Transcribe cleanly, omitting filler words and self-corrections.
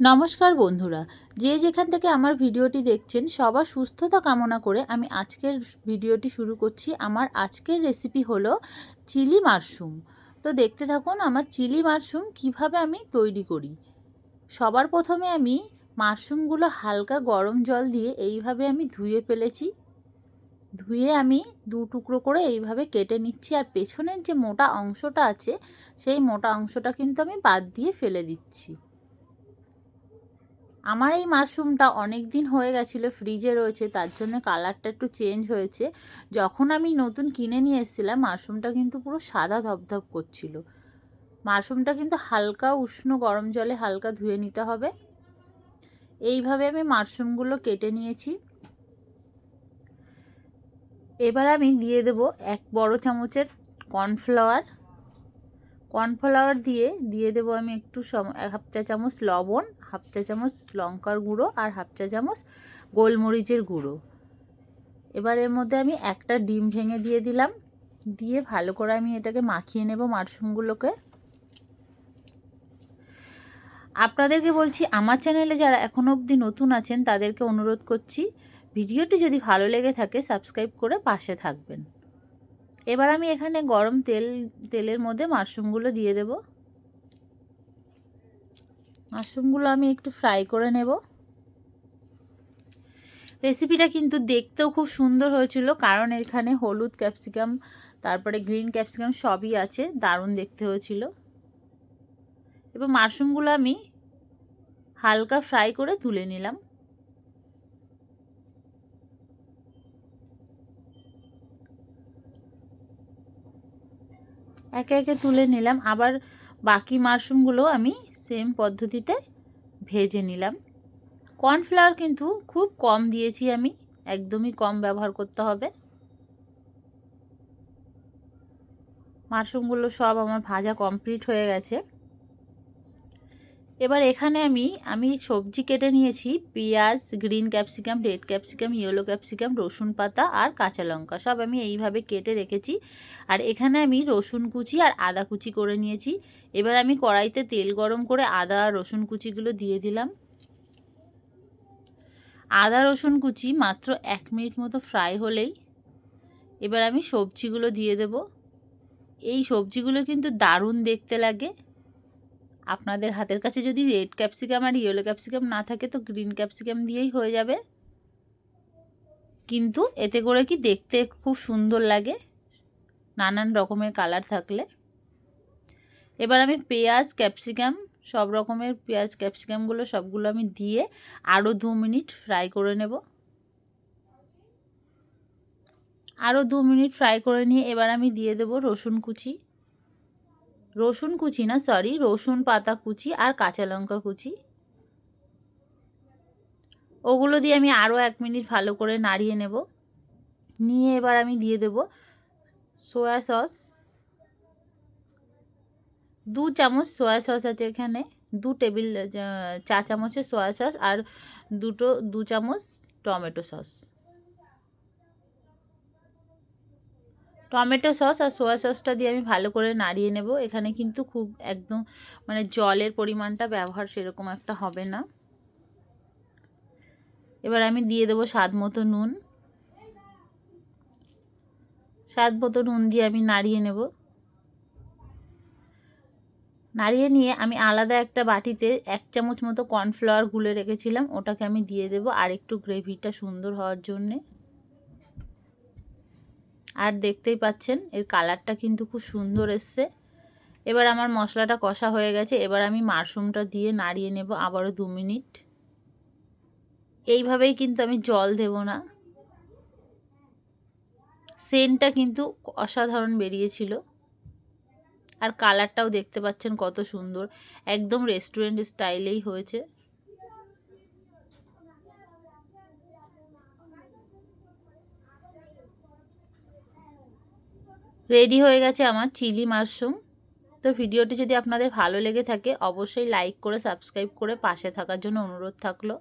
নমস্কার বন্ধুরা, যে যেখান থেকে আমার ভিডিওটি দেখছেন সবার সুস্থতা কামনা করে আমি আজকের ভিডিওটি শুরু করছি। আমার আজকের রেসিপি হলো চিলি মাশরুম। তো দেখতে থাকুন আমার চিলি মাশরুম কিভাবে আমি তৈরি করি। সবার প্রথমে আমি মাশরুমগুলো হালকা গরম জল দিয়ে এইভাবে আমি ধুয়ে ফেলেছি। ধুয়ে আমি দু টুকরো করে এইভাবে কেটে নিচ্ছি, আর পেছনের যে মোটা অংশটা আছে সেই মোটা অংশটা কিন্তু আমি বাদ দিয়ে ফেলে দিচ্ছি। আমার এই মাশরুমটা অনেক দিন হয়ে গেছিলো, ফ্রিজে রয়েছে, তার জন্য কালারটা একটু চেঞ্জ হয়েছে। যখন আমি নতুন কিনে নিয়ে এসেছিলাম মাশরুমটা কিন্তু পুরো সাদা ধপধপ করছিল। মাশরুমটা কিন্তু হালকা উষ্ণ গরম জলে হালকা ধুয়ে নিতে হবে। এইভাবে আমি মাশরুমগুলো কেটে নিয়েছি। এবার আমি দিয়ে দেব 1 বড় চামচের কর্নফ্লাওয়ার। কর্নফ্লাওয়ার দিয়ে দেবো আমি একটু হাফ চা চামচ লবণ, হাফ চা চামচ লঙ্কার গুঁড়ো আর হাফ চা চামচ গোলমরিচের গুঁড়ো। এবার এর মধ্যে আমি একটা ডিম ভেঙে দিয়ে দিলাম। দিয়ে ভালো করে আমি এটাকে মাখিয়ে নেব মাশরুমগুলোকে। আপনাদেরকে বলছি, আমার চ্যানেলে যারা এখনও অবধি নতুন আছেন তাদেরকে অনুরোধ করছি, ভিডিওটি যদি ভালো লেগে থাকে সাবস্ক্রাইব করে পাশে থাকবেন। এবার আমি এখানে গরম তেলের মধ্যে মাশরুমগুলো দিয়ে দেব। মাশরুমগুলো আমি একটু ফ্রাই করে নেব। রেসিপিটা কিন্তু দেখতেও খুব সুন্দর হয়েছিল, কারণ এখানে হলুদ ক্যাপসিকাম তারপরে গ্রিন ক্যাপসিকাম সবই আছে, দারুণ দেখতে হয়েছিল। এবার মাশরুমগুলো আমি হালকা ফ্রাই করে তুলে নিলাম। একে একে তুলে নিলাম। আবার বাকি মাশরুমগুলো আমি সেম পদ্ধতিতে ভেজে নিলাম। কর্নফ্লাওয়ার কিন্তু খুব কম দিয়েছি আমি, একদমই কম ব্যবহার করতে হবে। মাশরুমগুলো সব আমার ভাজা কমপ্লিট হয়ে গেছে। এবার এখানে আমি সবজি কেটে নিয়েছি, পেঁয়াজ, green capsicum, red capsicum, yellow capsicum, রসুন পাতা আর কাঁচা লঙ্কা সব আমি এইভাবে কেটে রেখেছি। আর এখানে আমি রসুন কুচি আর আদা কুচি করে নিয়েছি। এবার আমি কড়াইতে তেল গরম করে আদা আর রসুন কুচিগুলো দিয়ে দিলাম। আদা রসুন কুচি মাত্র 1 মিনিট মতো ফ্রাই হলেই এবার আমি সবজিগুলো দিয়ে দেব। এই সবজিগুলো কিন্তু দারুণ দেখতে লাগে। আপনাদের হাতের কাছে যদি রেড ক্যাপসিকাম আর ইয়েলো ক্যাপসিকাম না থাকে তো গ্রিন ক্যাপসিকাম দিয়েই হয়ে যাবে, কিন্তু এতে করে কি দেখতে খুব সুন্দর লাগে নানান রকমের কালার থাকলে। এবার আমি পেঁয়াজ ক্যাপসিকাম সব রকমের পেঁয়াজ ক্যাপসিকামগুলো সবগুলো আমি দিয়ে আরও 2 মিনিট ফ্রাই করে নেব। আরও 2 মিনিট ফ্রাই করে নিয়ে এবার আমি দিয়ে দেব রসুন কুচি, রসুন পাতা কুচি আর কাঁচা লঙ্কা কুচি। ওগুলো দিয়ে আমি আরও 1 মিনিট ভালো করে নাড়িয়ে নেব। নিয়ে এবার আমি দিয়ে দেব সয়া সস। 2 চামচ সয়া সস আছে এখানে, 2 টেবিল চা চামচের সয়া সস আর 2 চামচ টমেটো সস। টমেটো সস আর সয়া সসটা দিয়ে আমি ভালো করে নাড়িয়ে নেব। এখানে কিন্তু খুব একদম মানে জলের পরিমাণটা ব্যবহার সেরকম একটা হবে না। এবার আমি দিয়ে দেবো স্বাদ মতো নুন। স্বাদ মতো নুন দিয়ে আমি নাড়িয়ে নেব। নাড়িয়ে নিয়ে আমি আলাদা একটা বাটিতে 1 চামচ মতো কর্নফ্লাওয়ার গুলে রেখেছিলাম, ওটাকে আমি দিয়ে দেবো আর একটু গ্রেভিটা সুন্দর হওয়ার জন্যে। আর দেখতেই পাচ্ছেন এর কালারটা কিন্তু খুব সুন্দর এসছে। এবার আমার মশলাটা কষা হয়ে গেছে। এবার আমি মাশরুমটা দিয়ে নাড়িয়ে নেব আবারও 2 মিনিট। এইভাবেই কিন্তু আমি জল দেব না। সেন্টটা কিন্তু অসাধারণ বেরিয়েছিল, আর কালারটাও দেখতে পাচ্ছেন কত সুন্দর, একদম রেস্টুরেন্ট স্টাইলেই হয়েছে। রেডি হয়ে গেছে আমার চিলি মাশরুম। তো ভিডিওটি যদি আপনাদের ভালো লেগে থাকে অবশ্যই লাইক করে সাবস্ক্রাইব করে পাশে থাকার জন্য অনুরোধ থাকলো।